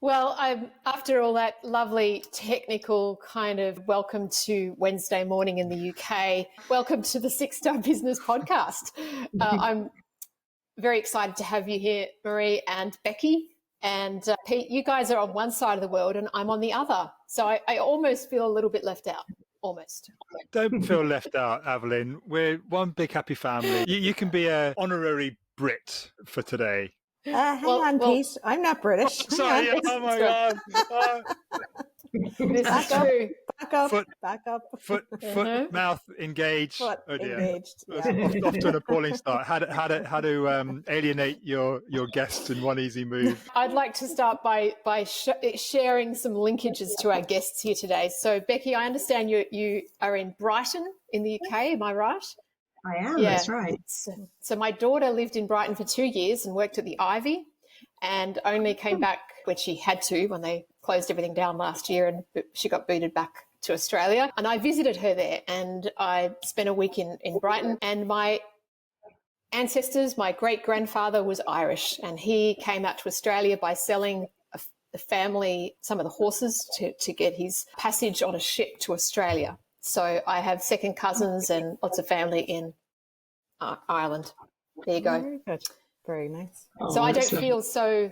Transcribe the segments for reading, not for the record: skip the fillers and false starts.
Well, after all that lovely technical kind of welcome to Wednesday morning in the UK, welcome to the Six Star Business Podcast. I'm very excited to have you here, Marie and Beccie. And Pete, you guys are on one side of the world and I'm on the other. So I almost feel a little bit left out, almost. Don't feel left out, Evelyn. We're one big happy family. You can be an honorary Brit for today. Hang on, Pete. I'm not British. Sorry, oh my God. This is true. Back up. Foot, mouth, engaged. Foot, oh dear. engaged. Yeah. Off to an appalling start. How to alienate your guests in one easy move. I'd like to start by sharing some linkages to our guests here today. So, Beccie, I understand you are in Brighton in the UK. Am I right? I am, That's right. So my daughter lived in Brighton for 2 years and worked at the Ivy and only came back when she had to, when they closed everything down last year, and she got booted back to Australia. And I visited her there and I spent a week in Brighton, and my ancestors, my great-grandfather was Irish, and he came out to Australia by selling the family some of the horses to get his passage on a ship to Australia. So I have second cousins and lots of family in Ireland. There you go. Very good. Very nice. So I don't feel so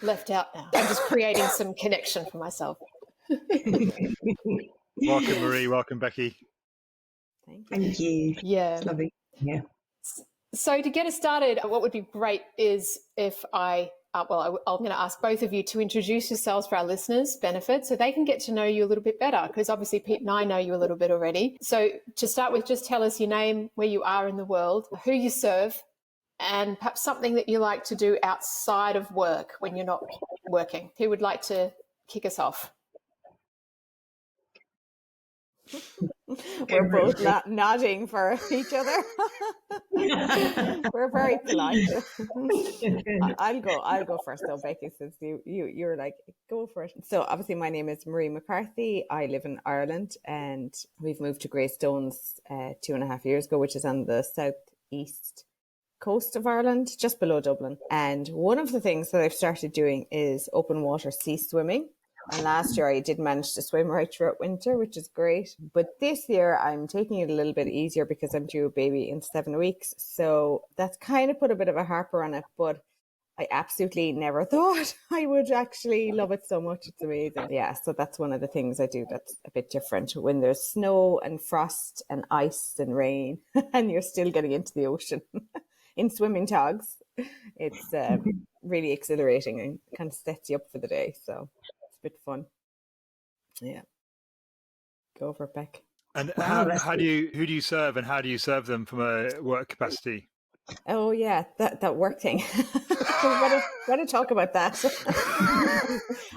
left out now. I'm just creating some connection for myself. Welcome, Marie. Welcome, Beccie. Thank you. Yeah. It's lovely. Yeah. So to get us started, what would be great is if I'm going to ask both of you to introduce yourselves for our listeners' benefit so they can get to know you a little bit better, because obviously Pete and I know you a little bit already. So to start with, just tell us your name, where you are in the world, who you serve, and perhaps something that you like to do outside of work when you're not working. Who would like to kick us off? We're both nodding for each other. We're very polite. I'll go first though, Beccie, since you're like, go for it. So obviously my name is Marie McCarthy. I live in Ireland and we've moved to Greystones 2.5 years ago, which is on the southeast coast of Ireland, just below Dublin. And one of the things that I've started doing is open water sea swimming. And last year I did manage to swim right throughout winter, which is great. But this year I'm taking it a little bit easier because I'm due a baby in 7 weeks. So that's kind of put a bit of a harper on it. But I absolutely never thought I would actually love it so much. It's amazing. Yeah, so that's one of the things I do that's a bit different. When there's snow and frost and ice and rain and you're still getting into the ocean in swimming togs, it's really exhilarating and kind of sets you up for the day. So bit fun. Yeah. Go for it, Beck. And who do you serve, and how do you serve them from a work capacity? Oh yeah, that work thing. Gotta talk about that.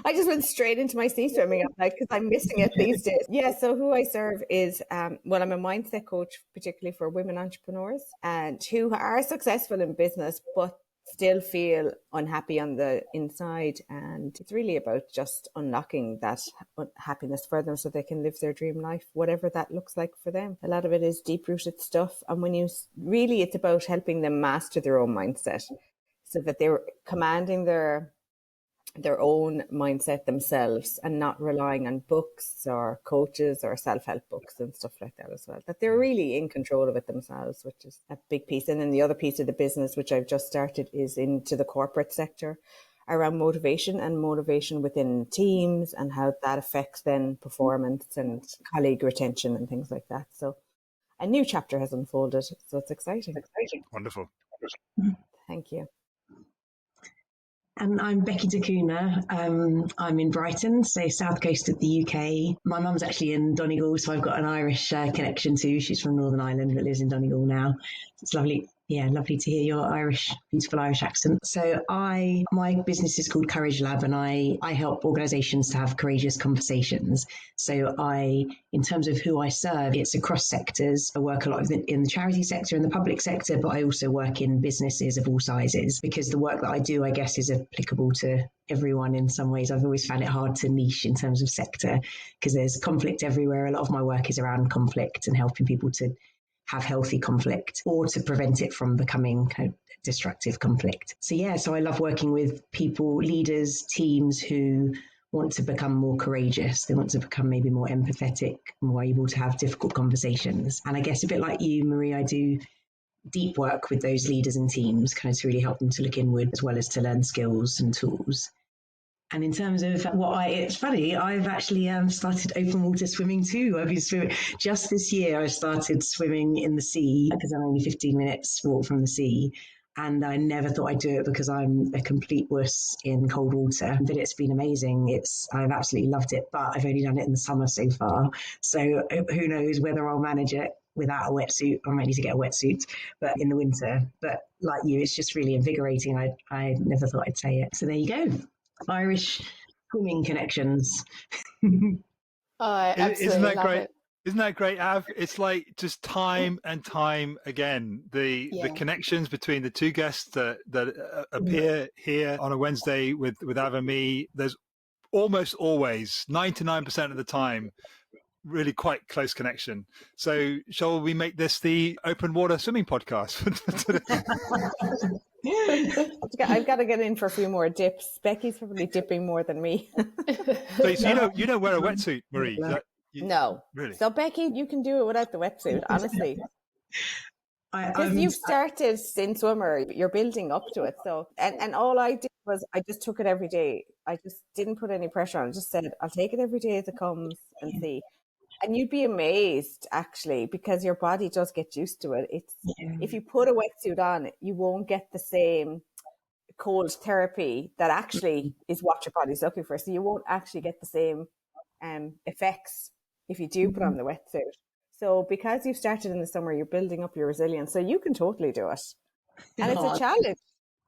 I just went straight into my sea swimming, because I'm missing it these days. Yeah, so who I serve is I'm a mindset coach, particularly for women entrepreneurs and who are successful in business but still feel unhappy on the inside, and it's really about just unlocking that happiness for them so they can live their dream life, whatever that looks like for them. A lot of it is deep-rooted stuff, and it's about helping them master their own mindset so that they're commanding their own mindset themselves and not relying on books or coaches or self-help books and stuff like that as well. That they're really in control of it themselves, which is a big piece. And then the other piece of the business, which I've just started, is into the corporate sector around motivation and motivation within teams and how that affects then performance and colleague retention and things like that. So a new chapter has unfolded. So it's exciting. Wonderful. Thank you. And I'm Beccie Dacuna. I'm in Brighton, so south coast of the UK. My mum's actually in Donegal, so I've got an Irish connection too. She's from Northern Ireland but lives in Donegal now. It's lovely. Yeah, lovely to hear your beautiful Irish accent. So my business is called Courage Lab, and I help organisations to have courageous conversations. So in terms of who I serve, it's across sectors. I work a lot in the charity sector and the public sector, but I also work in businesses of all sizes because the work that I do, I guess, is applicable to everyone in some ways. I've always found it hard to niche in terms of sector because there's conflict everywhere. A lot of my work is around conflict and helping people to have healthy conflict or to prevent it from becoming kind of destructive conflict. So yeah, so I love working with people, leaders, teams who want to become more courageous. They want to become maybe more empathetic, more able to have difficult conversations. And I guess a bit like you, Marie, I do deep work with those leaders and teams, kind of to really help them to look inward as well as to learn skills and tools. And in terms of it's funny, I've actually started open water swimming too. I've been swimming just this year. I started swimming in the sea because I'm only 15 minutes walk from the sea. And I never thought I'd do it because I'm a complete wuss in cold water. But it's been amazing. I've absolutely loved it. But I've only done it in the summer so far. So who knows whether I'll manage it without a wetsuit. I might need to get a wetsuit, but in the winter. But like you, it's just really invigorating. I never thought I'd say it. So there you go. Irish swimming connections. I absolutely Isn't that love great? it. Isn't that great, Av? It's like just time and time again, the connections between the two guests that appear here on a Wednesday with Av and me. There's almost always 99% of the time really quite close connection. So shall we make this the open water swimming podcast? I've got to get in for a few more dips. Becky's probably dipping more than me. So you don't wear a wetsuit, Marie? No. Really? So Becky, you can do it without the wetsuit, honestly. Because you've started in swimmer, you're building up to it. So, and all I did was I just took it every day. I just didn't put any pressure on it. I just said, I'll take it every day as it comes and see. And you'd be amazed, actually, because your body does get used to it. If you put a wetsuit on, you won't get the same cold therapy that actually is what your body's looking for. So you won't actually get the same effects if you do put on the wetsuit. So because you've started in the summer, you're building up your resilience. So you can totally do it. And it's a challenge.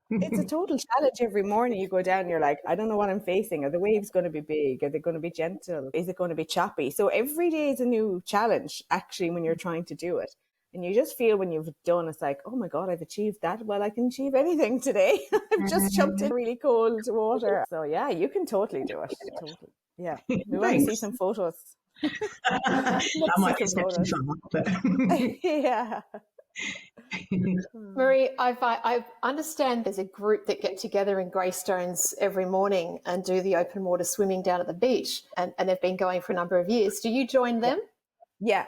It's a total challenge every morning. You go down, you're like, I don't know what I'm facing. Are the waves going to be big? Are they going to be gentle? Is it going to be choppy? So every day is a new challenge, actually, when you're trying to do it. And you just feel when you've done, it's like, oh my God, I've achieved that. Well, I can achieve anything today. I've just jumped in really cold water. So yeah, you can totally do it. Totally. Yeah. We want to see some photos. That might be a step too far, but yeah. Marie, I understand there's a group that get together in Greystones every morning and do the open water swimming down at the beach, and they've been going for a number of years. Do you join them? Yeah.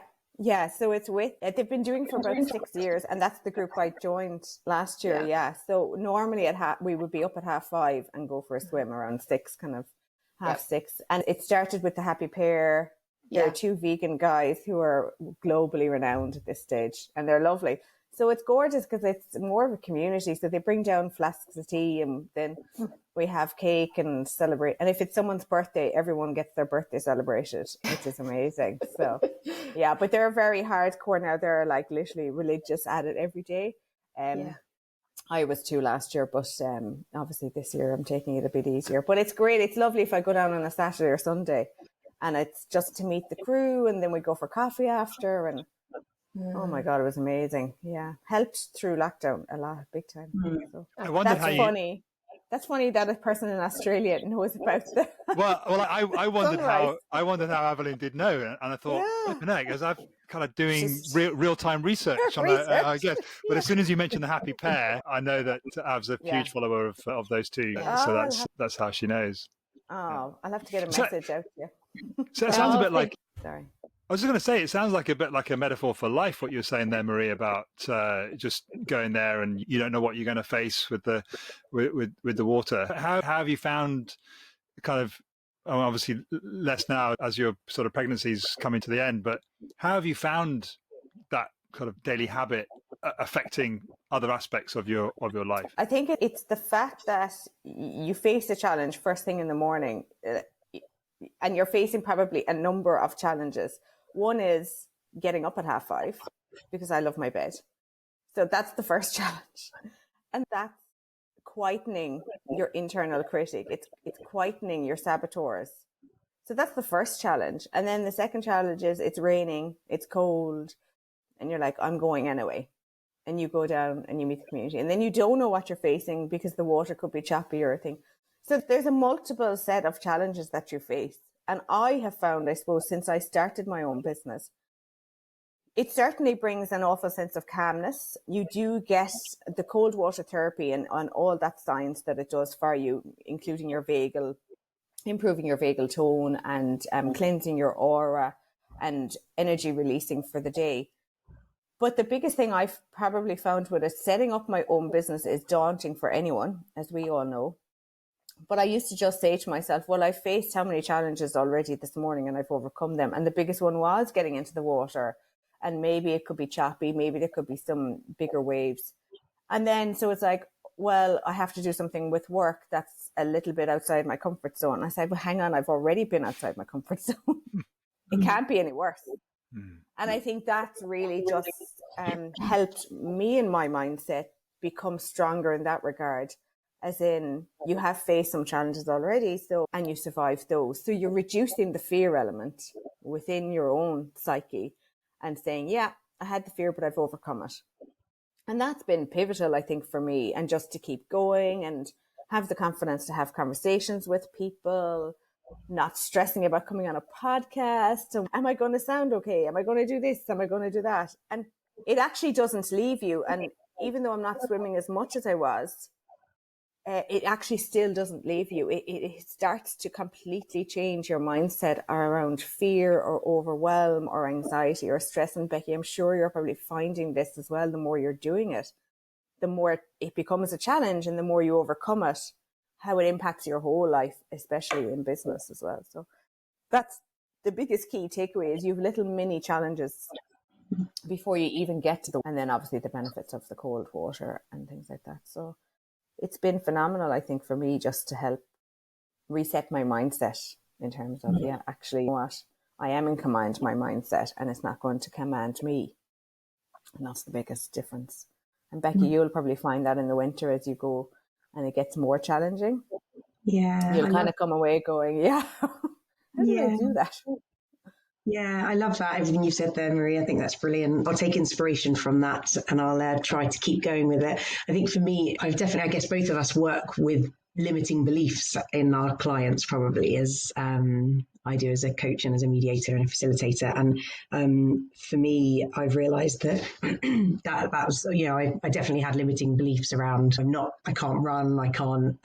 So it's they've been doing for about 6 years, and that's the group I joined last year. Yeah. So normally we would be up at 5:30 and go for a swim around 6, kind of 6:30. And it started with the Happy Pair. There are 2 vegan guys who are globally renowned at this stage, and they're lovely. So it's gorgeous because it's more of a community. So they bring down flasks of tea, and then we have cake and celebrate. And if it's someone's birthday, everyone gets their birthday celebrated, which is amazing. So yeah, but they're very hardcore now. They're like literally religious at it every day. I was too last year, but obviously this year I'm taking it a bit easier. But it's great. It's lovely if I go down on a Saturday or Sunday, and it's just to meet the crew, and then we go for coffee after. And oh my God, it was amazing. Yeah, helped through lockdown a lot, big time. So I wonder that's funny. That's funny that a person in Australia knows about that. Well, I wondered how Evelyn did know, and I thought, because I've kind of doing real time research on I guess. But as soon as you mentioned the Happy Pair, I know that Av's a huge follower of those two, so that's how she knows. Oh, I'll have to get a message out to you. So it sounds a bit like. Sorry. I was just going to say, it sounds like a bit like a metaphor for life, what you were saying there, Marie, about just going there and you don't know what you're going to face with the water. How have you found kind of, obviously less now as your sort of pregnancy's coming to the end, but how have you found that kind of daily habit affecting other aspects of your life? I think it's the fact that you face a challenge first thing in the morning, and you're facing probably a number of challenges. One is getting up at 5:30 because I love my bed. So that's the first challenge. And that's quietening your internal critic. It's quietening your saboteurs. So that's the first challenge. And then the second challenge is it's raining, it's cold, and you're like, I'm going anyway. And you go down and you meet the community. And then you don't know what you're facing because the water could be choppy or a thing. So there's a multiple set of challenges that you face. And I have found, I suppose, since I started my own business, it certainly brings an awful sense of calmness. You do get the cold water therapy and all that science that it does for you, including your vagal, improving your vagal tone and cleansing your aura and energy releasing for the day. But the biggest thing I've probably found with it, setting up my own business is daunting for anyone, as we all know. But I used to just say to myself, well, I've faced how many challenges already this morning and I've overcome them. And the biggest one was getting into the water. And maybe it could be choppy, maybe there could be some bigger waves. And then, so it's like, well, I have to do something with work that's a little bit outside my comfort zone. And I said, well, hang on, I've already been outside my comfort zone. It can't be any worse. And I think that's really just helped me in my mindset become stronger in that regard. As in, you have faced some challenges already, and you survived those. So you're reducing the fear element within your own psyche and saying, yeah, I had the fear, but I've overcome it. And that's been pivotal, I think, for me. And just to keep going and have the confidence to have conversations with people, not stressing about coming on a podcast. So, am I going to sound okay? Am I going to do this? Am I going to do that? And it actually doesn't leave you. And even though I'm not swimming as much as I was, it actually still doesn't leave you. It starts to completely change your mindset around fear or overwhelm or anxiety or stress. And Beccie, I'm sure you're probably finding this as well. The more you're doing it, the more it becomes a challenge and the more you overcome it, how it impacts your whole life, especially in business as well. So that's the biggest key takeaway is you have little mini challenges before you even get to and then obviously the benefits of the cold water and things like that. So it's been phenomenal, I think, for me just to help reset my mindset in terms of, actually what I am in command of my mindset and it's not going to command me. And that's the biggest difference. And Beccie, you'll probably find that in the winter as you go and it gets more challenging. Yeah. You'll kind of come away going, how did I do that? Yeah, I love that, everything you said there, Marie. I think that's brilliant. I'll take inspiration from that and I'll try to keep going with it. I think for me, I guess both of us work with limiting beliefs in our clients probably as I do as a coach and as a mediator and a facilitator. And for me, I've realized that that was, I definitely had limiting beliefs around I can't run, I can't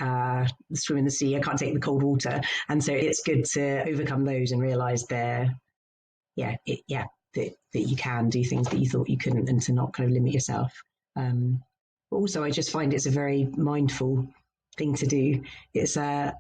swim in the sea, I can't take the cold water. And so it's good to overcome those and realize that you can do things that you thought you couldn't and to not kind of limit yourself. But also I just find it's a very mindful thing to do. It's I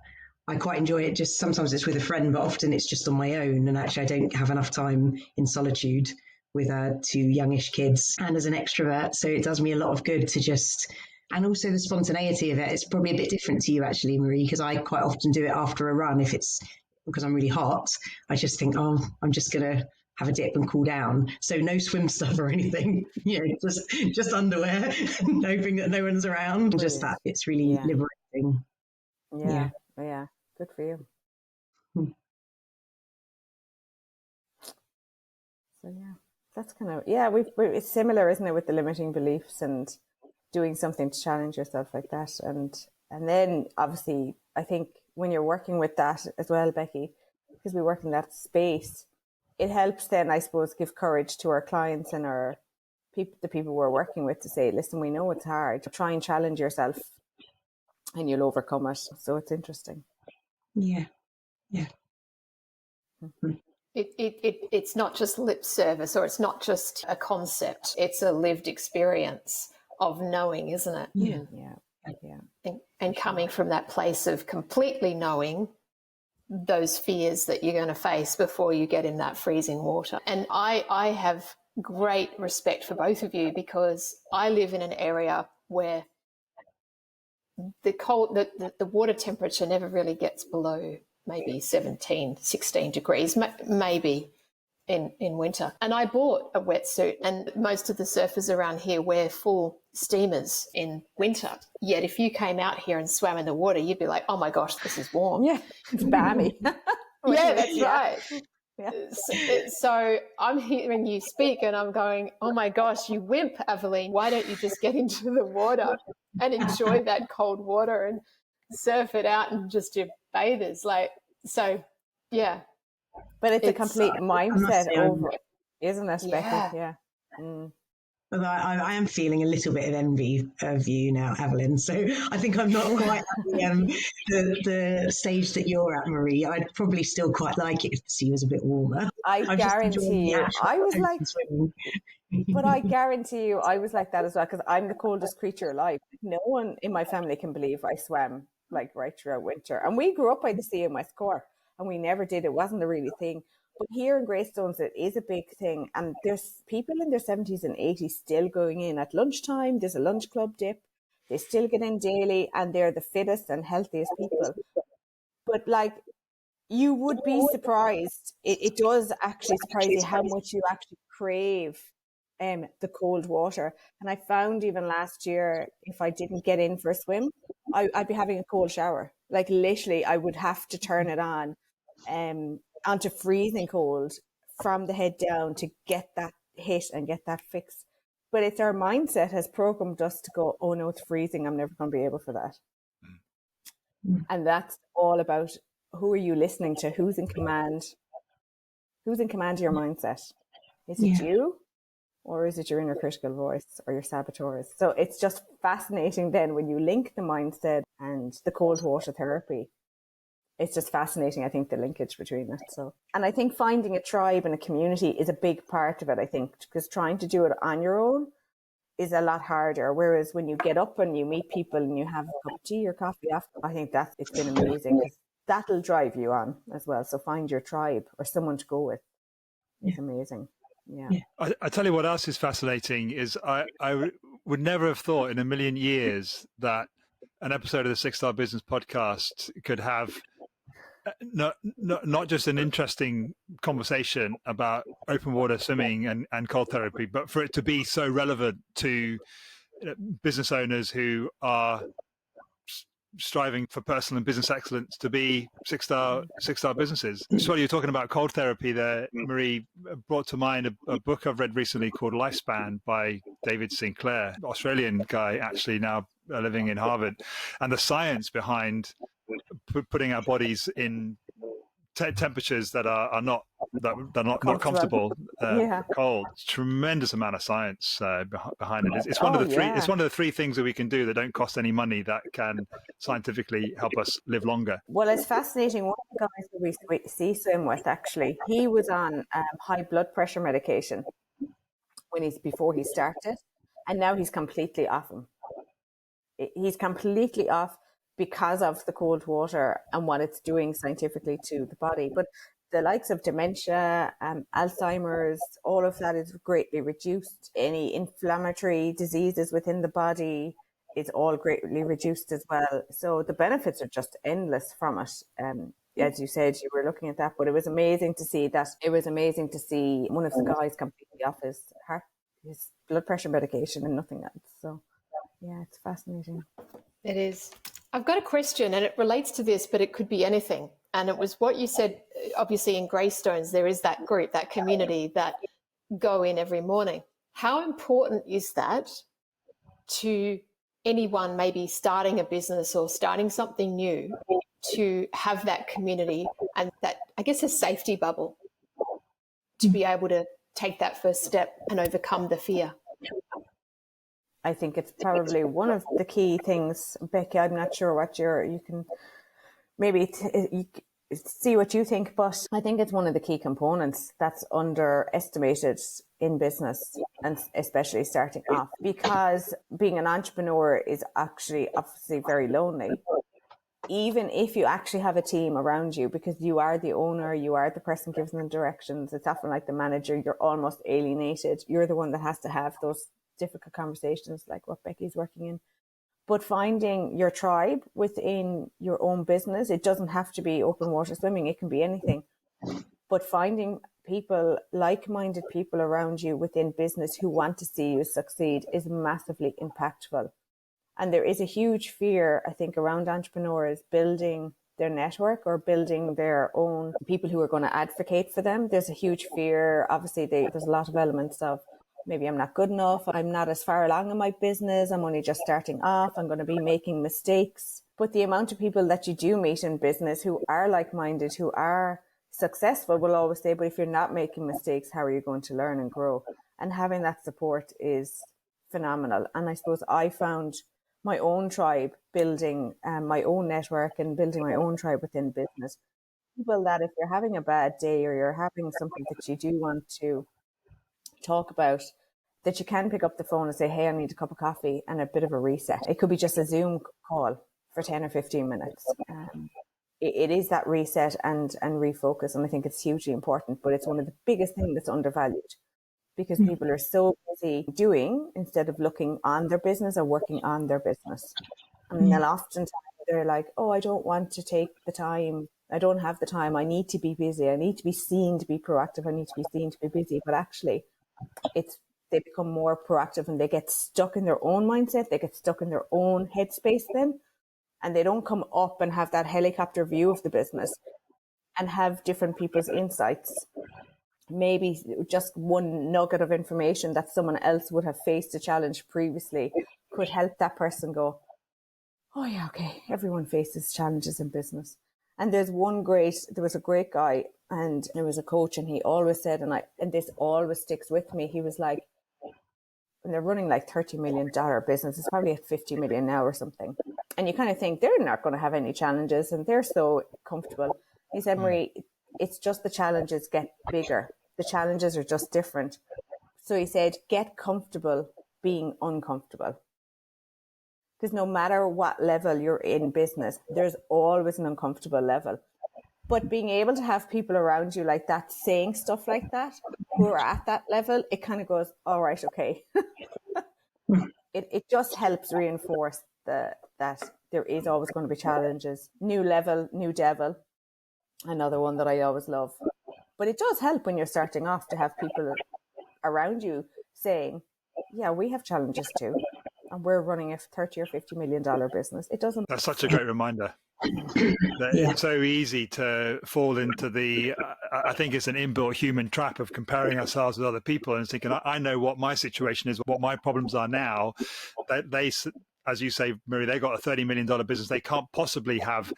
quite enjoy it. Just sometimes it's with a friend, but often it's just on my own. And actually I don't have enough time in solitude with two youngish kids and as an extrovert. So it does me a lot of good to just, and also the spontaneity of it. It's probably a bit different to you actually, Marie, because I quite often do it after a run. If it's because I'm really hot, I just think, I'm just going to have a dip and cool down. So no swim stuff or anything, just underwear, hoping that no one's around. Brilliant. Just that, it's really liberating. Yeah. Good for you. So that's kind of, it's similar, isn't it, with the limiting beliefs and doing something to challenge yourself like that. And then obviously, I think when you're working with that as well, Beccie, because we work in that space, it helps then, I suppose, give courage to our clients and the people we're working with to say, listen, we know it's hard. Try and challenge yourself and you'll overcome it. So it's interesting. Yeah. It's not just lip service or it's not just a concept. It's a lived experience of knowing, isn't it? Yeah. And coming from that place of completely knowing those fears that you're going to face before you get in that freezing water. And I have great respect for both of you because I live in an area where the water temperature never really gets below maybe 17, 16 degrees, maybe in winter. And I bought a wetsuit, and most of the surfers around here wear full steamers in winter. Yet if you came out here and swam in the water, you'd be like, oh my gosh, this is warm. Yeah, it's balmy. That's right. Yeah. So I'm hearing you speak and I'm going, oh my gosh, you wimp, Aveline. Why don't you just get into the water and enjoy that cold water and surf it out and just your bathers? But it's a complete mindset over, isn't it, Beccie? Although I am feeling a little bit of envy of you now, Evelyn. So I think I'm not quite at the stage that you're at, Marie. I'd probably still quite like it if the sea was a bit warmer. I guarantee you, I was like, but I guarantee you, I was like that as well, because I'm the coldest creature alive. No one in my family can believe I swam like right throughout winter. And we grew up by the sea in West Cork, and we never did. It wasn't a really thing. But here in Greystones, it is a big thing. And there's people in their 70s and 80s still going in at lunchtime. There's a lunch club dip. They still get in daily, and they're the fittest and healthiest people. But like, you would be surprised. It does actually surprise you how much you actually crave the cold water. And I found even last year, if I didn't get in for a swim, I'd be having a cold shower. Like literally, I would have to turn it on onto freezing cold from the head down to get that hit and get that fix. But it's our mindset has programmed us to go, oh no, it's freezing. I'm never going to be able for that. And that's all about who are you listening to? Who's in command? Who's in command of your mindset? Is it you? Or is it your inner critical voice or your saboteurs? So it's just fascinating then when you link the mindset and the cold water therapy. It's just fascinating, I think, the linkage between it. So, and I think finding a tribe and a community is a big part of it, I think, because trying to do it on your own is a lot harder. Whereas when you get up and you meet people and you have a cup of tea or coffee after, I think it's been amazing. That'll drive you on as well. So find your tribe or someone to go with. It's amazing. Yeah. I tell you what else is fascinating is I would never have thought in a million years that an episode of the 6 Star Business Podcast could have not just an interesting conversation about open water swimming and cold therapy, but for it to be so relevant to business owners who are striving for personal and business excellence to be six-star businesses. Just while you're talking about cold therapy there, Marie, brought to mind a book I've read recently called Lifespan by David Sinclair, Australian guy actually now living in Harvard, and the science behind putting our bodies in temperatures that are not comfortable, cold. Tremendous amount of science behind it. It's one of the three. It's one of the three things that we can do that don't cost any money that can scientifically help us live longer. Well, it's fascinating. One of the guys that we see swim with, actually, he was on high blood pressure medication before he started, and now he's completely off them. He's completely off because of the cold water and what it's doing scientifically to the body. But the likes of dementia, Alzheimer's, all of that is greatly reduced. Any inflammatory diseases within the body is all greatly reduced as well. So the benefits are just endless from it. As you said, you were looking at that, but it was amazing to see that. It was amazing to see one of the guys completely off his blood pressure medication and nothing else. So yeah, it's fascinating. It is. I've got a question, and it relates to this, but it could be anything. And it was what you said, obviously in Greystones, there is that group, that community that go in every morning. How important is that to anyone maybe starting a business or starting something new, to have that community and that, I guess, a safety bubble to be able to take that first step and overcome the fear? I think it's probably one of the key things. Beccie, I'm not sure what you can maybe see what you think, but I think it's one of the key components that's underestimated in business, and especially starting off, because being an entrepreneur is actually obviously very lonely. Even if you actually have a team around you, because you are the owner, you are the person giving them directions, it's often like the manager, you're almost alienated. You're the one that has to have those difficult conversations like what Beccie's working in. But finding your tribe within your own business, it doesn't have to be open water swimming, it can be anything. But finding people, like-minded people around you within business who want to see you succeed is massively impactful. And there is a huge fear, I think, around entrepreneurs building their network or building their own people who are going to advocate for them. There's a huge fear. Obviously, there's a lot of elements of maybe I'm not good enough, I'm not as far along in my business, I'm only just starting off, I'm going to be making mistakes. But the amount of people that you do meet in business who are like-minded, who are successful, will always say, but if you're not making mistakes, how are you going to learn and grow? And having that support is phenomenal. And I suppose I found my own tribe, building my own network and building my own tribe within business. People that if you're having a bad day or you're having something that you do want to talk about, that you can pick up the phone and say, hey, I need a cup of coffee and a bit of a reset. It could be just a Zoom call for 10 or 15 minutes. It is that reset and refocus. And I think it's hugely important, but it's one of the biggest things that's undervalued, because people are so busy doing instead of looking on their business or working on their business. And then oftentimes they're like, oh, I don't want to take the time. I don't have the time. I need to be busy. I need to be seen to be proactive. I need to be seen to be busy. But actually, they become more proactive and they get stuck in their own mindset. They get stuck in their own headspace then. And they don't come up and have that helicopter view of the business and have different people's insights. Maybe just one nugget of information that someone else would have faced a challenge previously could help that person go, oh yeah, okay, everyone faces challenges in business. And there was a great guy, and there was a coach, and he always said, and this always sticks with me, he was like, and they're running like $30 million business, it's probably at 50 million now or something. And you kind of think they're not going to have any challenges and they're so comfortable. He said, Marie, it's just the challenges get bigger. The challenges are just different. So he said, get comfortable being uncomfortable. Because no matter what level you're in business, there's always an uncomfortable level. But being able to have people around you like that, saying stuff like that, who are at that level, it kind of goes, all right, okay. It just helps reinforce that there is always going to be challenges. New level, new devil. Another one that I always love. But it does help when you're starting off to have people around you saying, yeah, we have challenges too. And we're running a $30 or $50 million business. It doesn't. That's such a great reminder. It's so easy to fall into I think it's an inbuilt human trap of comparing ourselves with other people and thinking, I know what my situation is, what my problems are now. They, as you say, Marie, they got a $30 million business. They can't possibly have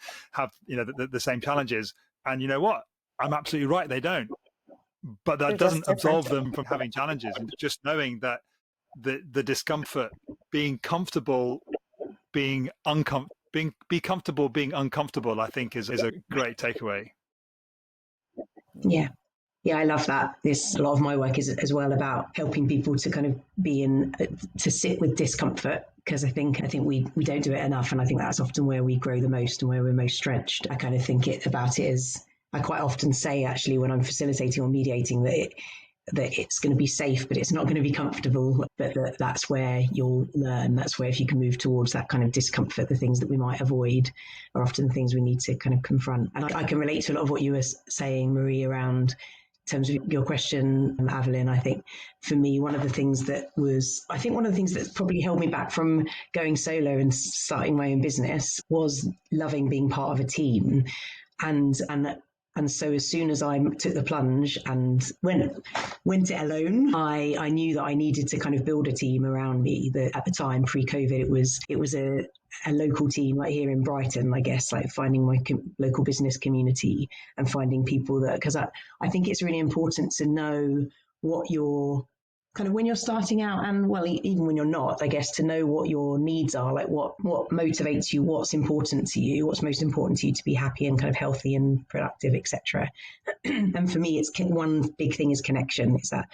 the same challenges. And you know what? I'm absolutely right. They don't. But that doesn't absolve them from having challenges. And just knowing that the discomfort, being comfortable, being uncomfortable, be comfortable being uncomfortable, I think is a great takeaway. Yeah, I love that. A lot of my work is as well about helping people to kind of to sit with discomfort, because I think we don't do it enough, and I think that's often where we grow the most and where we're most stretched. I kind of think about it as, I quite often say actually when I'm facilitating or mediating, that it's going to be safe, but it's not going to be comfortable. But that's where you'll learn. That's where, if you can move towards that kind of discomfort, the things that we might avoid are often the things we need to kind of confront. And I can relate to a lot of what you were saying, Marie, around in terms of your question, Evelyn. I think for me, one of the things that probably held me back from going solo and starting my own business was loving being part of a team. And so as soon as I took the plunge and went it alone, I knew that I needed to kind of build a team around me. At the time, pre-COVID, it was a local team, like here in Brighton, I guess, like finding my local business community and finding people because I think it's really important to know what your kind of, when you're starting out, and well, even when you're not, I guess, to know what your needs are, like what motivates you, what's important to you, what's most important to you to be happy and kind of healthy and productive, etc. And for me, it's one big thing is connection. It's that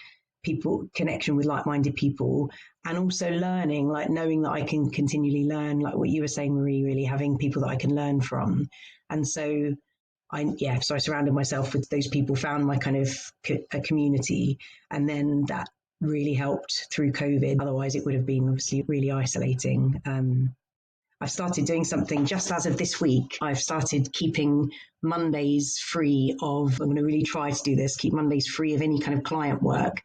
connection with like-minded people, and also learning, like knowing that I can continually learn, like what you were saying, Marie, really having people that I can learn from. And so I surrounded myself with those people, found my kind of a community, and then that really helped through COVID. Otherwise, it would have been obviously really isolating. I've started doing something just as of this week. I've started keeping Mondays free of, I'm going to really try to do this, keep Mondays free of any kind of client work,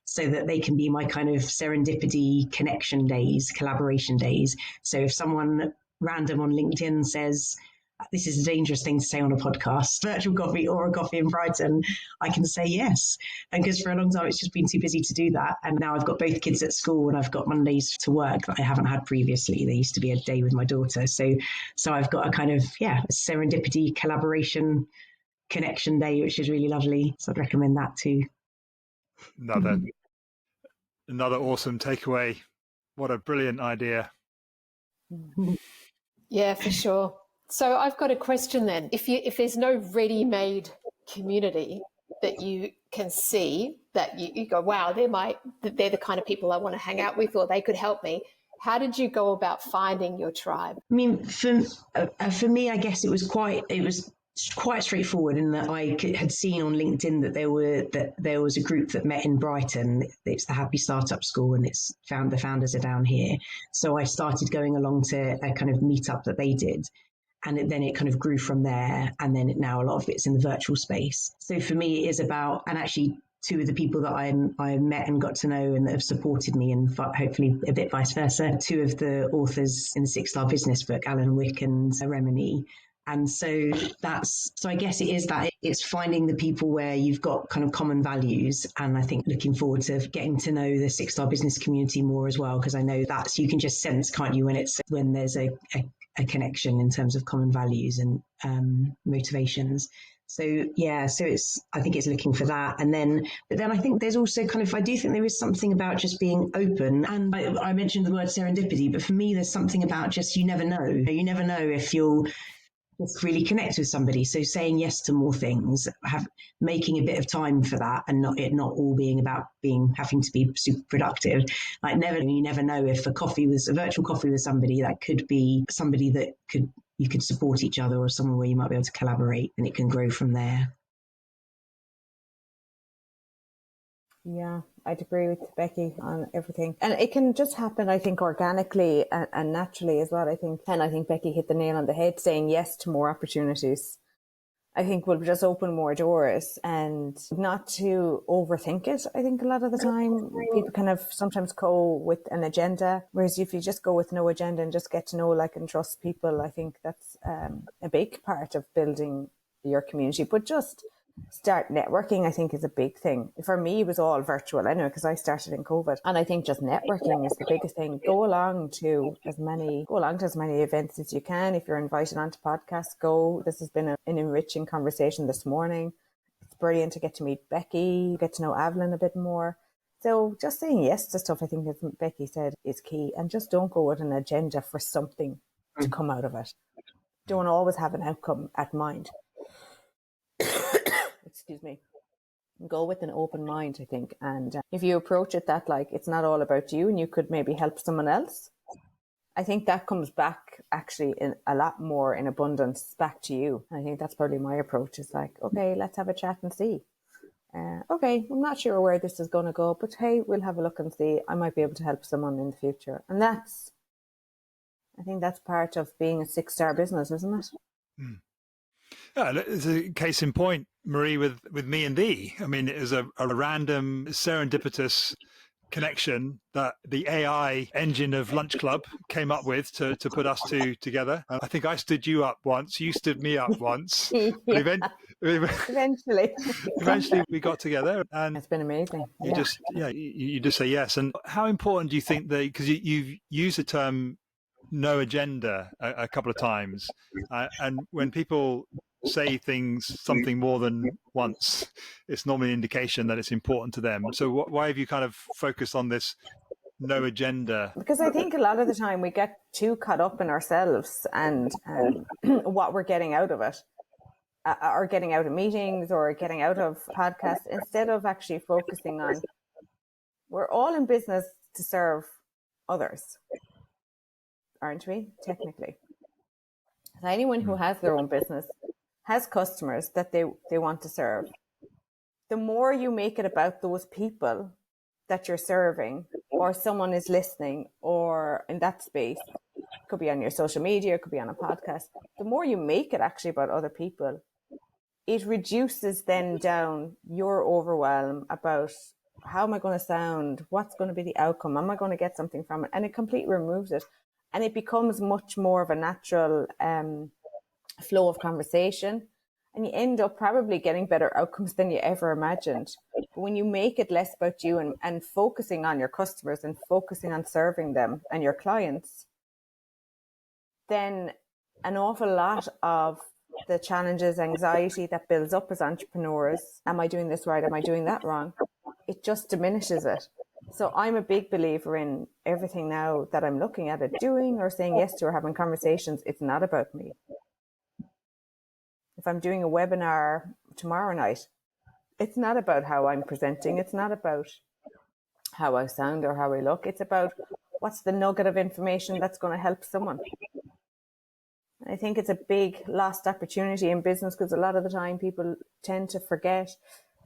so that they can be my kind of serendipity connection days, collaboration days. So if someone random on LinkedIn says, this is a dangerous thing to say on a podcast, virtual coffee or a coffee in Brighton, I can say yes. And because for a long time, it's just been too busy to do that. And now I've got both kids at school and I've got Mondays to work that I haven't had previously. There used to be a day with my daughter. So I've got a kind of, a serendipity collaboration connection day, which is really lovely. So I'd recommend that too. No, another awesome takeaway. What a brilliant idea. Yeah, for sure. So I've got a question then. If there's no ready-made community that you can see that you go, wow, they're the kind of people I want to hang out with, or they could help me. How did you go about finding your tribe? I mean, for me, I guess it was quite straightforward in that I had seen on LinkedIn that there was a group that met in Brighton. It's the Happy Startup School, and the founders are down here. So I started going along to a kind of meetup that they did. And then it kind of grew from there. And then now a lot of it's in the virtual space. So for me, it is about, and actually two of the people that I met and got to know and that have supported me, and hopefully a bit vice versa, two of the authors in the 6-Star Business book, Alan Wick and Remini. And so I guess it is that it's finding the people where you've got kind of common values. And I think looking forward to getting to know the 6-Star Business community more as well, because I know that's, you can just sense, can't you, when there's a connection in terms of common values and motivations. So yeah, I think it's looking for that. But then I think there's also I do think there is something about just being open. And I mentioned the word serendipity, but for me, there's something about just, you never know. You never know if you'll just really connect with somebody. So saying yes to more things, making a bit of time for that, and not all being about having to be super productive. You never know if a virtual coffee with somebody, that could be somebody that you could support each other, or someone where you might be able to collaborate, and it can grow from there. Yeah, I'd agree with Beccie on everything. And it can just happen, I think, organically and naturally as well, I think. And I think Beccie hit the nail on the head, saying yes to more opportunities. I think will just open more doors, and not to overthink it. I think a lot of the time people kind of sometimes go with an agenda, whereas if you just go with no agenda and just get to know, like, and trust people, I think that's a big part of building your community. But just start networking, I think, is a big thing. For me, it was all virtual anyway, because I started in COVID. And I think just networking is the biggest thing. Go along to as many events as you can. If you're invited onto podcasts, go. This has been an enriching conversation this morning. It's brilliant to get to meet Beccie, get to know Evelyn a bit more. So just saying yes to stuff, I think, as Beccie said, is key. And just don't go with an agenda for something to come out of it. Don't always have an outcome at mind. Excuse me. Go with an open mind, I think. And if you approach it that, like, it's not all about you and you could maybe help someone else, I think that comes back actually in a lot more in abundance back to you. I think that's probably my approach, is like, okay, let's have a chat and see. Okay, I'm not sure where this is going to go, but hey, we'll have a look and see. I might be able to help someone in the future. And I think that's part of being a 6-star business, isn't it? Mm. Yeah, it's a case in point, Marie, with me and thee. I mean, it was a random serendipitous connection that the AI engine of Lunch Club came up with to put us two together. I think I stood you up once, you stood me up once. Yeah. But eventually we got together, and it's been amazing. You just say yes. And how important do you think because you've used the term no agenda a couple of times, and when people say something more than once, it's normally an indication that it's important to them. So why have you kind of focused on this no agenda? Because I think a lot of the time we get too caught up in ourselves and what we're getting out of it, or getting out of meetings or getting out of podcasts, instead of actually focusing on, we're all in business to serve others, aren't we? Technically. So anyone who has their own business has customers that they want to serve. The more you make it about those people that you're serving, or someone is listening, or in that space, it could be on your social media, it could be on a podcast, the more you make it actually about other people, it reduces then down your overwhelm about, how am I going to sound? What's going to be the outcome? Am I going to get something from it? And it completely removes it. And it becomes much more of a natural flow of conversation, and you end up probably getting better outcomes than you ever imagined. But when you make it less about you and focusing on your customers and focusing on serving them and your clients, then an awful lot of the challenges, anxiety that builds up as entrepreneurs, am I doing this right? Am I doing that wrong? It just diminishes it. So I'm a big believer in everything now that I'm looking at it, doing or saying yes to or having conversations. It's not about me. If I'm doing a webinar tomorrow night, it's not about how I'm presenting. It's not about how I sound or how I look. It's about what's the nugget of information that's going to help someone. I think it's a big lost opportunity in business because a lot of the time people tend to forget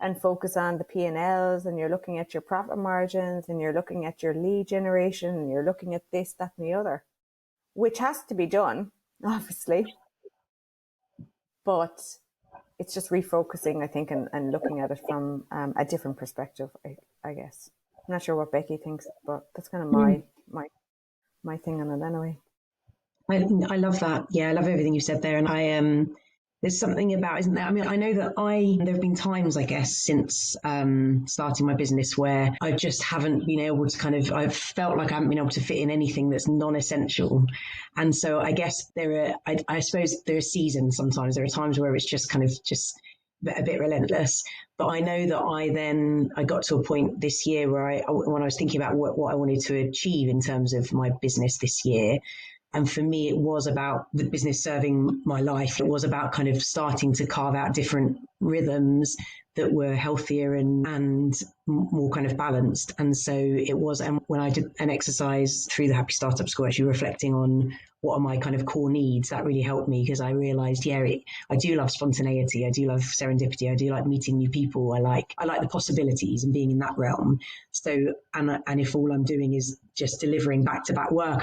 and focus on the P&Ls, and you're looking at your profit margins and you're looking at your lead generation and you're looking at this, that and the other, which has to be done, obviously. But it's just refocusing, I think, and looking at it from a different perspective, I guess. I'm not sure what Beccie thinks, but that's kind of my thing on it anyway. I love that. Yeah, I love everything you said there. And there's something about, isn't there? I mean, I know that there have been times, I guess, since starting my business where I just haven't been able to I've felt like I haven't been able to fit in anything that's non-essential. And so I guess I suppose there are seasons sometimes. There are times where it's just a bit relentless. But I know that I got to a point this year where when I was thinking about what I wanted to achieve in terms of my business this year, and for me, it was about the business serving my life. It was about kind of starting to carve out different rhythms that were healthier and more kind of balanced. And so it was, and when I did an exercise through the Happy Startup School, actually reflecting on what are my kind of core needs, that really helped me because I realized, I do love spontaneity. I do love serendipity. I do like meeting new people. I like the possibilities and being in that realm. So, and if all I'm doing is just delivering back-to-back work,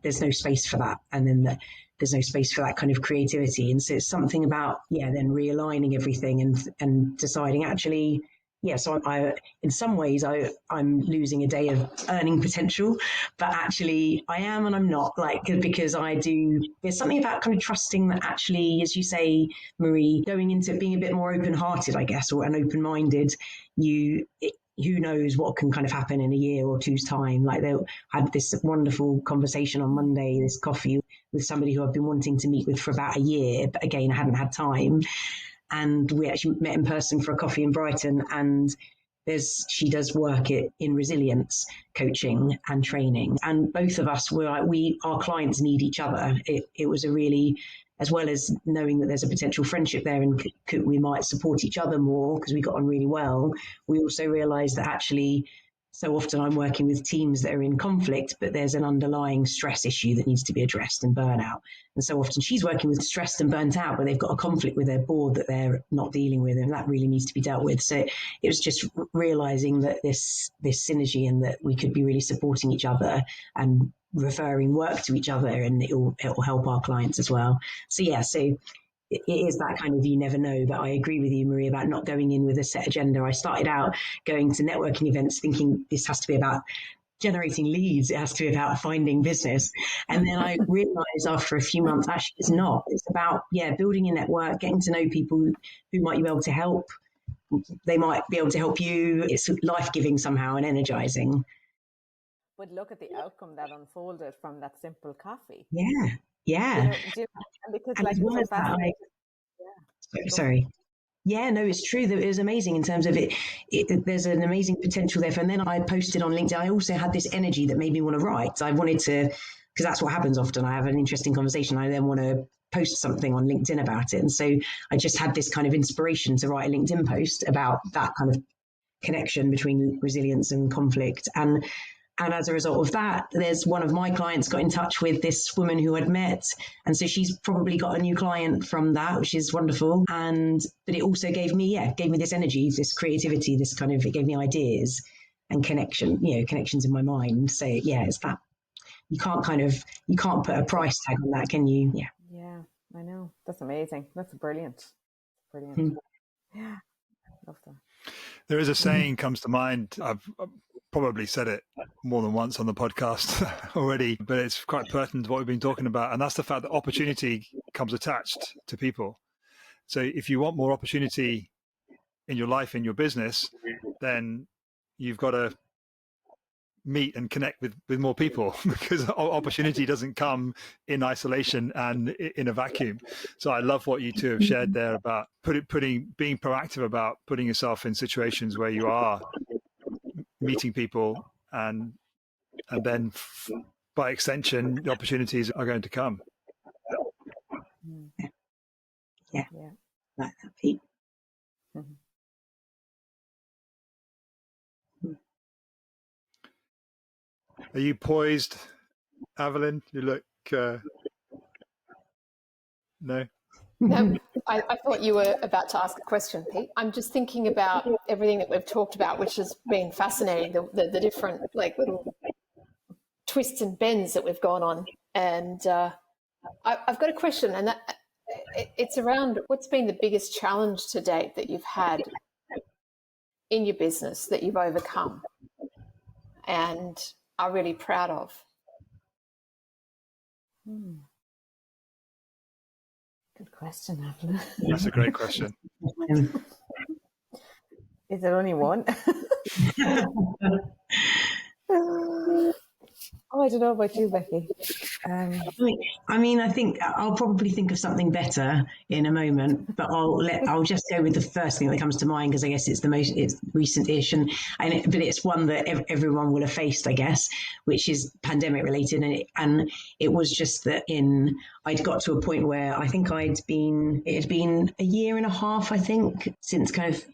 there's no space for that. And then there's no space for that kind of creativity. And so it's something about, then realigning everything and deciding actually, so I in some ways I'm losing a day of earning potential, but actually I am and I'm not, because there's something about kind of trusting that actually, as you say, Marie, going into being a bit more open-hearted, I guess, or an open-minded, who knows what can kind of happen in a year or two's time. Like they had this wonderful conversation on Monday, this coffee with somebody who I've been wanting to meet with for about a year, but again, I hadn't had time. And we actually met in person for a coffee in Brighton, and she does work in resilience coaching and training. And both of us were our clients need each other. It was a really, as well as knowing that there's a potential friendship there and we might support each other more because we got on really well, we also realized that actually so often I'm working with teams that are in conflict, but there's an underlying stress issue that needs to be addressed and burnout. And so often she's working with stressed and burnt out, but they've got a conflict with their board that they're not dealing with, and that really needs to be dealt with. So it was just realizing that this synergy and that we could be really supporting each other and referring work to each other, and it will help our clients as well. So it is that kind of, you never know. But I agree with you, Marie, about not going in with a set agenda. I started out going to networking events thinking this has to be about generating leads. It has to be about finding business. And then I realized after a few months, actually it's not. It's about, building a network, getting to know people who might be able to help. They might be able to help you. It's life-giving somehow and energizing. But look at the outcome that unfolded from that simple coffee. Yeah. Because and as well as that, sorry. Yeah, no, it's true that it was amazing in terms of it. There's an amazing potential there. And then I posted on LinkedIn. I also had this energy that made me want to write. I wanted to, because that's what happens often. I have an interesting conversation. I then want to post something on LinkedIn about it. And so I just had this kind of inspiration to write a LinkedIn post about that kind of connection between resilience and conflict. And as a result of that, there's one of my clients got in touch with this woman who I'd met. And so she's probably got a new client from that, which is wonderful. But it also gave me this energy, this creativity, it gave me ideas and connections in my mind. So it's that you can't put a price tag on that, can you? Yeah, I know. That's amazing. That's brilliant. Yeah, love that. There is a saying comes to mind. I've probably said it more than once on the podcast already, but it's quite pertinent to what we've been talking about. And that's the fact that opportunity comes attached to people. So if you want more opportunity in your life, in your business, then you've got to meet and connect with more people, because opportunity doesn't come in isolation and in a vacuum. So I love what you two have shared there about being proactive about putting yourself in situations where you are meeting people and then by extension, the opportunities are going to come. Yeah. Like that, Pete. Are you poised, Evelyn? You look no. No, I thought you were about to ask a question, Pete. I'm just thinking about everything that we've talked about, which has been fascinating, the different like little twists and bends that we've gone on. And I've got a question, and it's around what's been the biggest challenge to date that you've had in your business that you've overcome and are really proud of. Good question, Evelyn. That's a great question. Is there only one? Oh, I don't know about you, Becky. I mean, I think I'll probably think of something better in a moment, but I'll just go with the first thing that comes to mind because I guess it's recent-ish, but it's one that everyone will have faced, I guess, which is pandemic related, and it was just that I'd got to a point where I think it had been a year and a half, I think, since kind of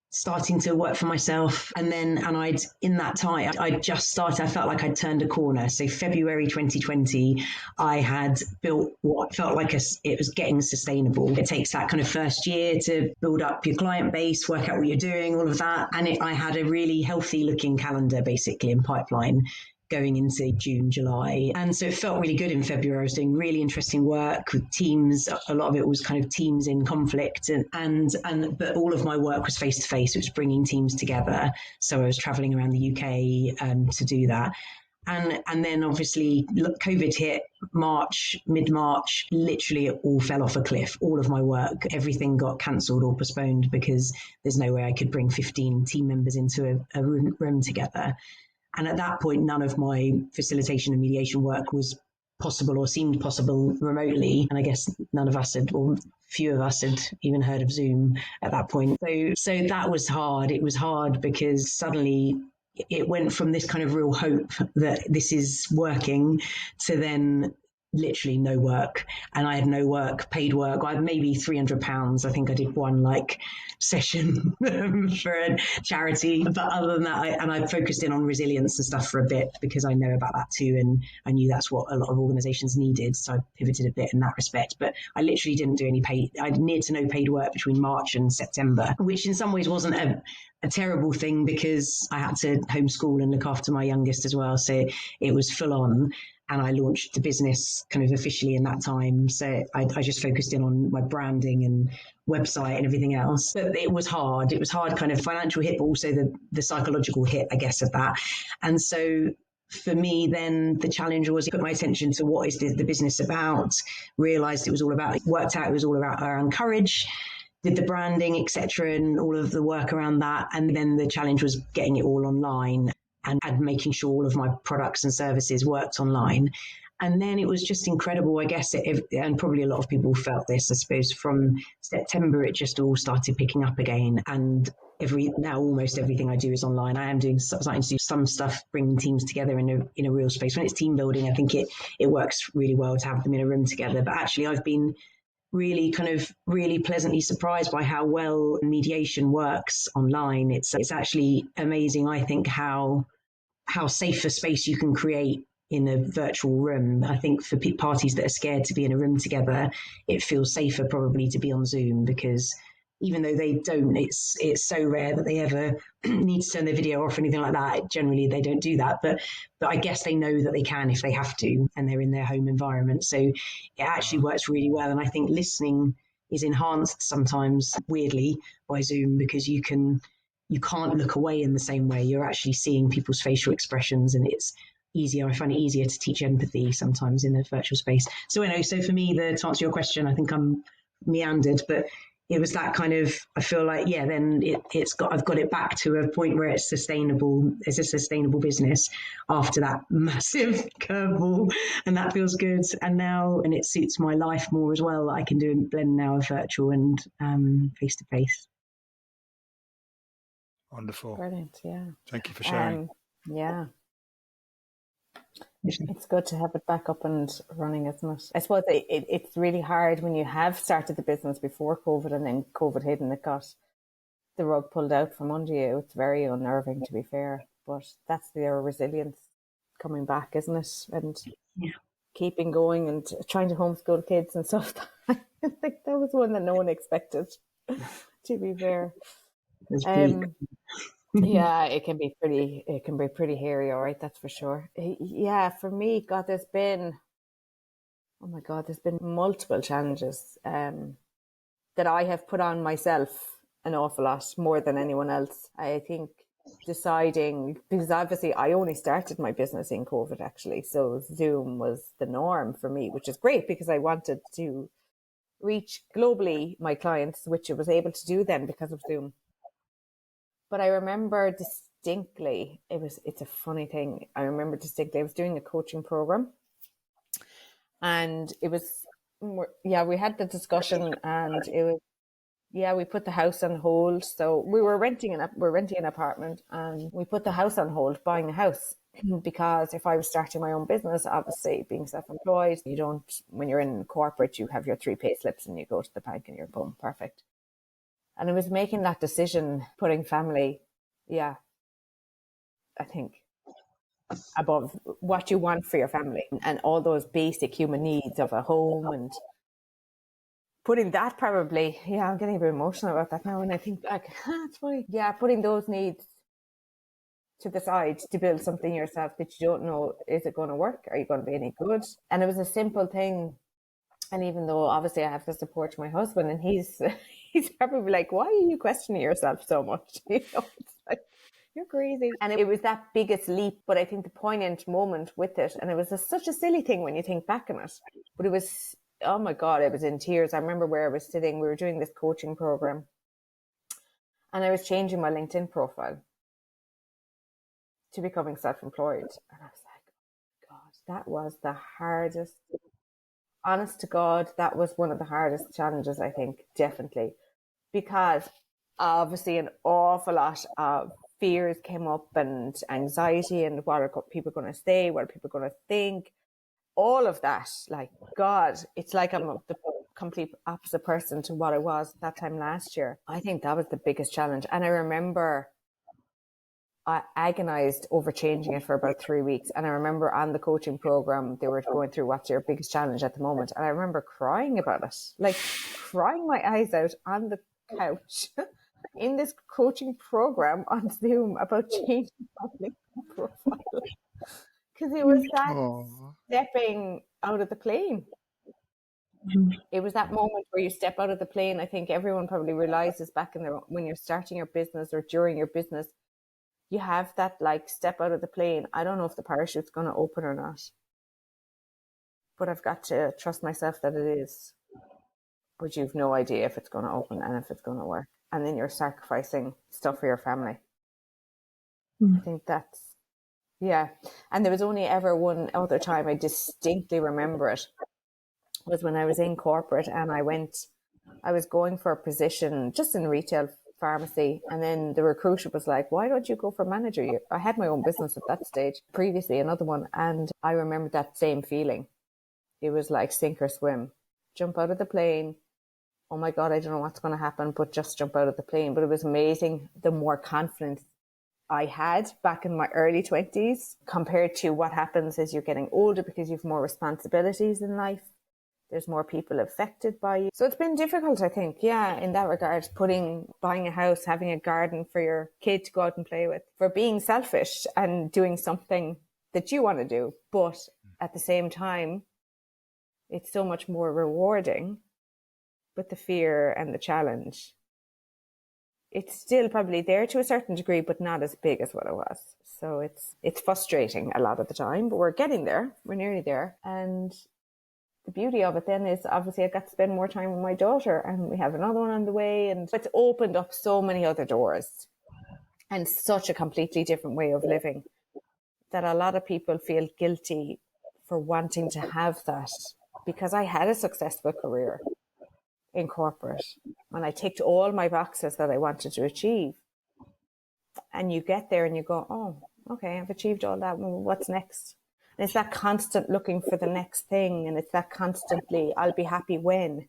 starting to work for myself. And in that time, I'd just started, I felt like I'd turned a corner. So February 2020, I had built what felt like it was getting sustainable. It takes that kind of first year to build up your client base, work out what you're doing, all of that. And I had a really healthy looking calendar basically in pipeline going into June, July. And so it felt really good in February. I was doing really interesting work with teams. A lot of it was kind of teams in conflict but all of my work was face to face. It was bringing teams together. So I was traveling around the UK to do that. And then obviously COVID hit mid-March, literally it all fell off a cliff. All of my work, everything got cancelled or postponed because there's no way I could bring 15 team members into a room together. And at that point, none of my facilitation and mediation work was possible or seemed possible remotely. And I guess none of us or few of us had even heard of Zoom at that point. So that was hard. It was hard because suddenly it went from this kind of real hope that this is working to then literally no work. And I had no work, paid work. I had maybe £300. I think I did one session for a charity. But other than that, I focused in on resilience and stuff for a bit because I know about that too. And I knew that's what a lot of organizations needed. So I pivoted a bit in that respect. But I literally didn't do any I had near to no paid work between March and September, which in some ways wasn't a terrible thing because I had to homeschool and look after my youngest as well. So it was full on. And I launched the business kind of officially in that time. So I just focused in on my branding and website and everything else. But it was hard. It was hard kind of financial hit, but also the psychological hit, I guess, of that. And so for me, then the challenge was to put my attention to what is the business about, realized it was all about, worked out it was all about around courage, did the branding, etc., and all of the work around that. And then the challenge was getting it all online and making sure all of my products and services worked online. And then it was just incredible, I guess, and probably a lot of people felt this, I suppose, from September, it just all started picking up again. And now almost everything I do is online. I am starting to do some stuff, bringing teams together in a real space. When it's team building, I think it works really well to have them in a room together. But actually, I've been really pleasantly surprised by how well mediation works online. It's actually amazing, I think, how safe a space you can create in a virtual room. I think for parties that are scared to be in a room together, it feels safer probably to be on Zoom because even though they don't, it's so rare that they ever need to turn their video off or anything like that. Generally, they don't do that. But I guess they know that they can if they have to, and they're in their home environment. So it actually works really well. And I think listening is enhanced sometimes, weirdly, by Zoom because you can't look away in the same way. You're actually seeing people's facial expressions, and it's easier. I find it easier to teach empathy sometimes in a virtual space. So anyway, so for me, to answer your question, I think I'm meandered, but it was that kind of, I feel like, then I've got it back to a point where it's sustainable. It's a sustainable business after that massive curveball, and that feels good. And it suits my life more as well. I can do a blend now of virtual and face to face. Wonderful. Brilliant. Yeah. Thank you for sharing. Yeah. It's good to have it back up and running, isn't it? I suppose it's really hard when you have started the business before COVID and then COVID hit and it got the rug pulled out from under you. It's very unnerving, to be fair, but that's their resilience coming back, isn't it? And keeping going and trying to homeschool kids and stuff. I think that was one that no one expected, to be fair. Yeah, it can be pretty hairy, all right, that's for sure. Yeah, for me, God, there's been multiple challenges that I have put on myself an awful lot more than anyone else. I think deciding, because obviously I only started my business in COVID actually, so Zoom was the norm for me, which is great because I wanted to reach globally my clients, which I was able to do then because of Zoom. But I remember distinctly, it's a funny thing. I remember distinctly, I was doing a coaching program and it was, we had the discussion and it was, we put the house on hold. So we're renting an apartment and we put the house on hold, buying a house. Because if I was starting my own business, obviously being self-employed, you don't, when you're in corporate, you have your 3 pay slips and you go to the bank and you're boom, perfect. And I was making that decision, putting family, I think, above what you want for your family and all those basic human needs of a home, and putting that probably, I'm getting a bit emotional about that now. And I think like, that's why, putting those needs to the side to build something yourself that you don't know, is it going to work? Are you going to be any good? And it was a simple thing. And even though obviously I have to support my husband and he's probably like, why are you questioning yourself so much? It's like, you're crazy. And it was that biggest leap, but I think the poignant moment with it, and it was such a silly thing when you think back on it, but it was, oh my God, I was in tears. I remember where I was sitting, we were doing this coaching program and I was changing my LinkedIn profile to becoming self-employed. And I was like, God, that was the hardest. Honest to God, that was one of the hardest challenges, I think, definitely. Because obviously an awful lot of fears came up and anxiety and what are people going to say, what are people going to think, all of that. Like, God, it's like I'm the complete opposite person to what I was that time last year. I think that was the biggest challenge. And I remember I agonized over changing it for about 3 weeks. And I remember on the coaching program, they were going through what's your biggest challenge at the moment. And I remember crying about it, like crying my eyes out on the couch in this coaching program on Zoom about changing my LinkedIn profile. Because it was that stepping out of the plane. It was that moment where you step out of the plane. I think everyone probably realizes back in their, when you're starting your business or during your business, you have that like step out of the plane. I don't know if the parachute's going to open or not, but I've got to trust myself that it is. But you've no idea if it's going to open and if it's going to work. And then you're sacrificing stuff for your family. I think that's, And there was only ever one other time I distinctly remember it, was when I was in corporate and I was going for a position just in retail pharmacy, and then the recruiter was like, why don't you go for manager? I had my own business at that stage, previously another one, and I remember that same feeling. It was like sink or swim. Jump out of the plane. Oh my God, I don't know what's going to happen, but just jump out of the plane. But it was amazing the more confidence I had back in my early 20s compared to what happens as you're getting older, because you have more responsibilities in life. There's more people affected by you. So it's been difficult, I think, in that regard, buying a house, having a garden for your kid to go out and play with, for being selfish and doing something that you want to do. But at the same time, it's so much more rewarding. But the fear and the challenge, it's still probably there to a certain degree, but not as big as what it was. So it's frustrating a lot of the time, but we're getting there. We're nearly there. And the beauty of it then is obviously I got to spend more time with my daughter, and we have another one on the way, and it's opened up so many other doors and such a completely different way of living that a lot of people feel guilty for wanting to have that, because I had a successful career in corporate and I ticked all my boxes that I wanted to achieve. And you get there and you go, oh, okay, I've achieved all that. Well, what's next? And it's that constant looking for the next thing. And it's that constantly, I'll be happy when.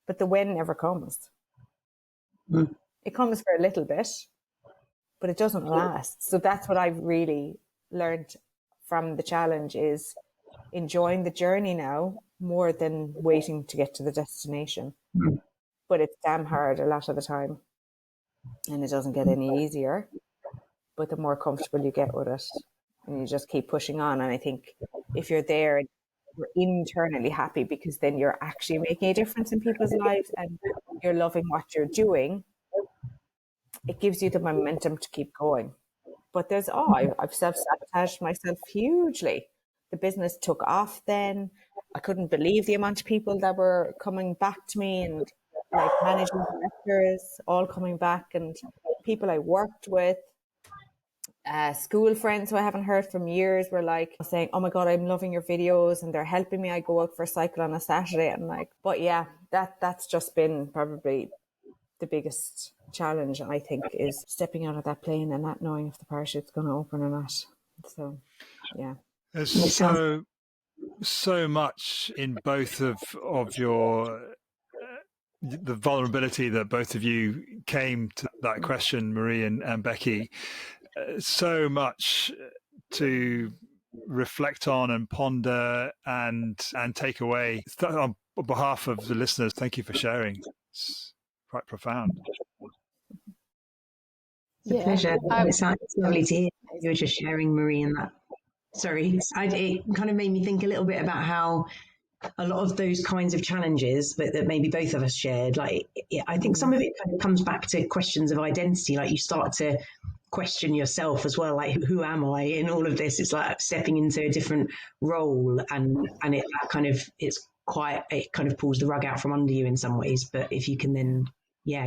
But the when never comes. Mm. It comes for a little bit, but it doesn't last. So that's what I've really learned from the challenge, is enjoying the journey now more than waiting to get to the destination. Mm. But it's damn hard a lot of the time, and it doesn't get any easier. But the more comfortable you get with it, and you just keep pushing on. And I think if you're there and you're internally happy, because then you're actually making a difference in people's lives and you're loving what you're doing, it gives you the momentum to keep going. But I've self-sabotaged myself hugely. The business took off then. I couldn't believe the amount of people that were coming back to me, and like managing directors all coming back, and people I worked with, school friends who I haven't heard from years were like saying, oh my God, I'm loving your videos and they're helping me. I go out for a cycle on a Saturday. And like, but yeah, that's just been probably the biggest challenge, I think, is stepping out of that plane and not knowing if the parachute's going to open or not. So, yeah. There's so much in both of your the vulnerability that both of you came to that question, Marie and Beccie. So much to reflect on and ponder and take away. On behalf of the listeners, thank you for sharing. It's quite profound. It's a pleasure. It's lovely to hear you were just sharing, Marie, and that. Sorry, it kind of made me think a little bit about how a lot of those kinds of challenges that maybe both of us shared, like I think some of it kind of comes back to questions of identity. Like you start to question yourself as well, like who am I in all of this? It's like stepping into a different role, and it kind of pulls the rug out from under you in some ways. But if you can then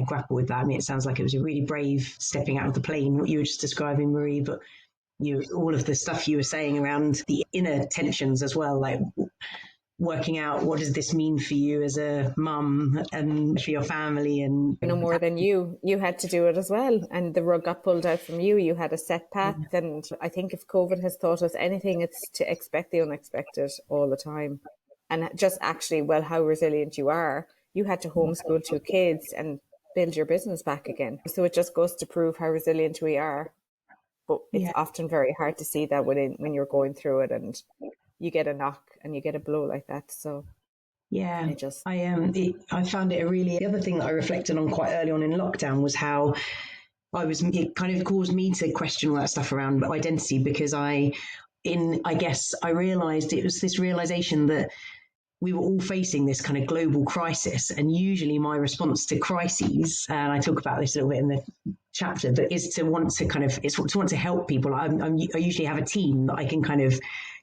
grapple with that, I mean, it sounds like it was a really brave stepping out of the plane, what you were just describing, Marie, but all of the stuff you were saying around the inner tensions as well, like working out what does this mean for you as a mum and for your family, and no more than you had to do it as well, and the rug got pulled out from you. You had a set path, and I think if COVID has taught us anything, it's to expect the unexpected all the time, and just actually, how resilient you are. You had to homeschool 2 kids and build your business back again, so it just goes to prove how resilient we are. But it's often very hard to see that when you're going through it and you get a knock and you get a blow like that. So I found it the other thing that I reflected on quite early on in lockdown was how it kind of caused me to question all that stuff around identity, because I guess I realized it was this realization that we were all facing this kind of global crisis, and usually my response to crises, and I talk about this a little bit in the chapter, but is to want to help people. I usually have a team that I can kind of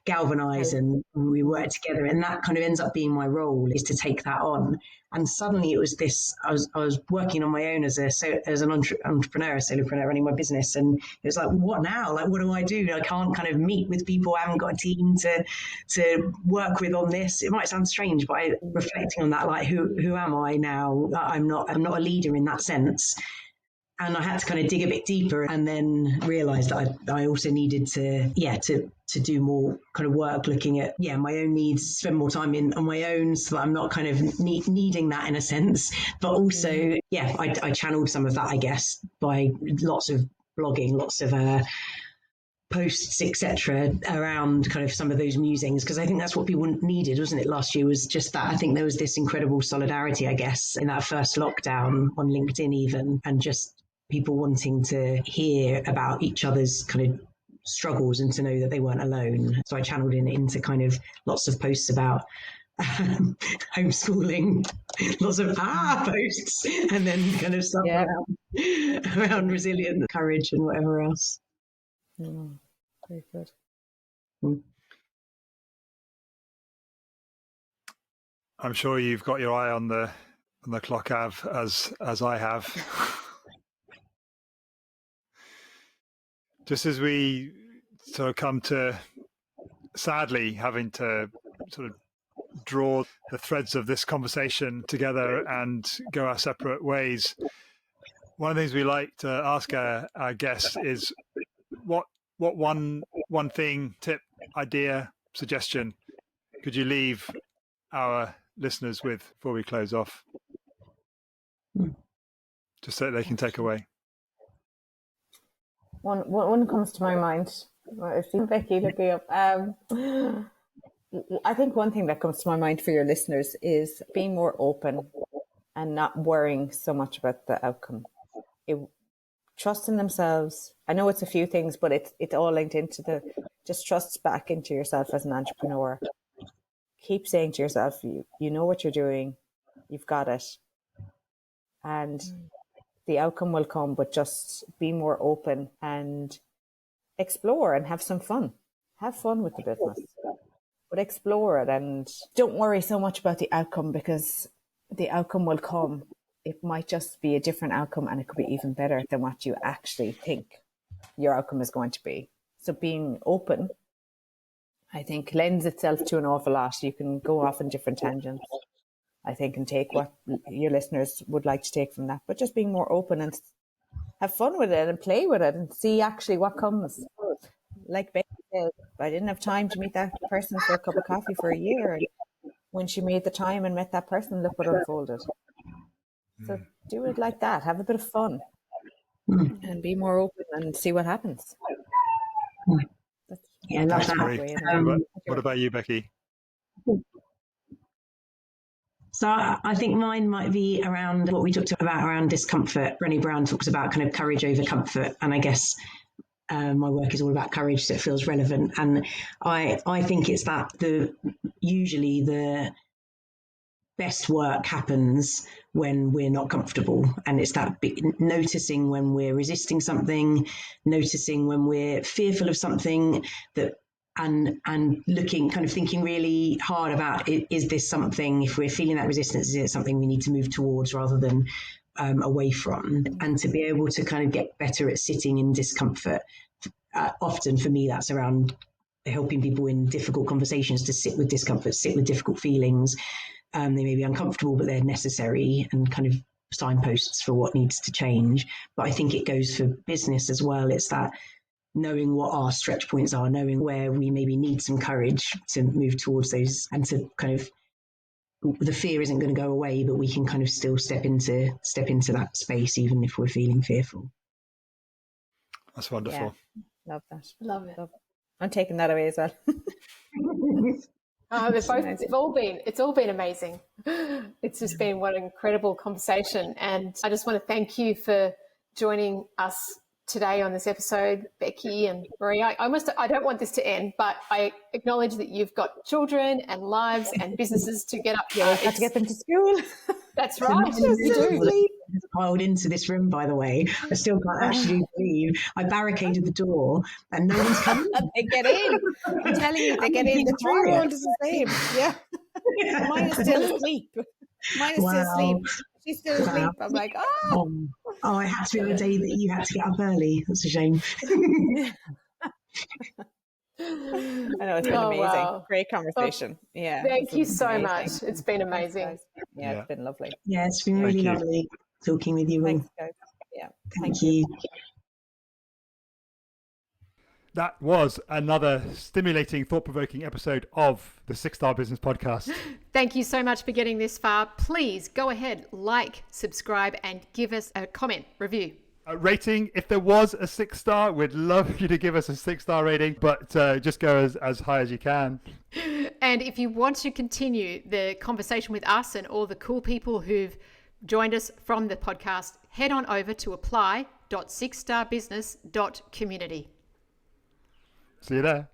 galvanize, and we work together, and that kind of ends up being my role, is to take that on. And suddenly it was this, I was working on my own as an entrepreneur, a solopreneur running my business, and it was like, what now? Like, what do I do? I can't kind of meet with people. I haven't got a team to work with on this. It might sound strange, but reflecting on that, like, who am I now? I'm not a leader in that sense. And I had to kind of dig a bit deeper, and then realised that I also needed to do more kind of work looking at my own needs, spend more time on my own, so that I'm not kind of needing that in a sense. But also, I channeled some of that, I guess, by lots of blogging, lots of posts, etc., around kind of some of those musings, because I think that's what people needed, wasn't it? Last year was just that. I think there was this incredible solidarity, I guess, in that first lockdown on LinkedIn even, and just people wanting to hear about each other's kind of struggles and to know that they weren't alone. So I channeled into kind of lots of posts about homeschooling, lots of posts, and then kind of stuff around resilience, courage, and whatever else. Very good. I'm sure you've got your eye on the clock, Av, as I have. Just as we sort of come to, sadly, having to sort of draw the threads of this conversation together and go our separate ways, one of the things we like to ask our guests is, what what one thing, tip, idea, suggestion could you leave our listeners with before we close off? Just so they can take away. One comes to my mind. I've seen Beccie looking up. I think one thing that comes to my mind for your listeners is being more open and not worrying so much about the outcome. Trusting themselves. I know it's a few things, but it's all linked into just trust back into yourself as an entrepreneur. Keep saying to yourself, you know what you're doing, you've got it, and the outcome will come, but just be more open and explore and have some fun. Have fun with the business, but explore it and don't worry so much about the outcome, because the outcome will come. It might just be a different outcome, and it could be even better than what you actually think your outcome is going to be. So being open, I think, lends itself to an awful lot. You can go off in different tangents, I think, and take what your listeners would like to take from that. But just being more open and have fun with it and play with it and see actually what comes. Like Beccie said, I didn't have time to meet that person for a cup of coffee for a year. And when she made the time and met that person, look what unfolded. So do it like that. Have a bit of fun and be more open and see what happens. Yeah, I love that. What about you, Beccie? So I think mine might be around what we talked about around discomfort. Brené Brown talks about kind of courage over comfort. And I guess my work is all about courage, so it feels relevant. And I think it's that usually the best work happens when we're not comfortable, and it's that noticing when we're resisting something, noticing when we're fearful of something, that and looking, kind of thinking really hard about is this something, if we're feeling that resistance, is it something we need to move towards rather than away from, and to be able to kind of get better at sitting in discomfort. Often for me that's around helping people in difficult conversations to sit with discomfort, sit with difficult feelings. They may be uncomfortable, but they're necessary and kind of signposts for what needs to change. But I think it goes for business as well. It's that knowing what our stretch points are, knowing where we maybe need some courage to move towards those, and to kind of, the fear isn't going to go away, but we can kind of still step into that space even if we're feeling fearful. That's wonderful. Yeah, love that. Love it. I'm taking that away as well. It's all been amazing. It's just been one incredible conversation, and I just want to thank you for joining us today on this episode, Beccie and Marie. I don't want this to end, but I acknowledge that you've got children and lives and businesses to get up. Yeah, have to get them to school. That's right. You do. Piled into this room, by the way. I still can't actually believe I barricaded the door and no one's coming. They get in. I'm telling you, they get in. The 3-year-old is the same. Yeah. Mine is still asleep. Still asleep. She's still asleep. I'm like, oh, I had to be on a day that you had to get up early. That's a shame. I know, it's been amazing. Wow. Great conversation. Yeah. Thank you so much. It's been amazing. Yeah, it's been lovely. Yeah, it's been really lovely talking with you all. Thanks, guys. Yeah. Thank you. That was another stimulating, thought-provoking episode of the 6-Star Business Podcast. Thank you so much for getting this far. Please go ahead, like, subscribe, and give us a comment, review. A rating, if there was a 6-star, we'd love you to give us a 6-star rating, but just go as high as you can. And if you want to continue the conversation with us and all the cool people who've joined us from the podcast, head on over to apply.6starbusiness.community. See you there.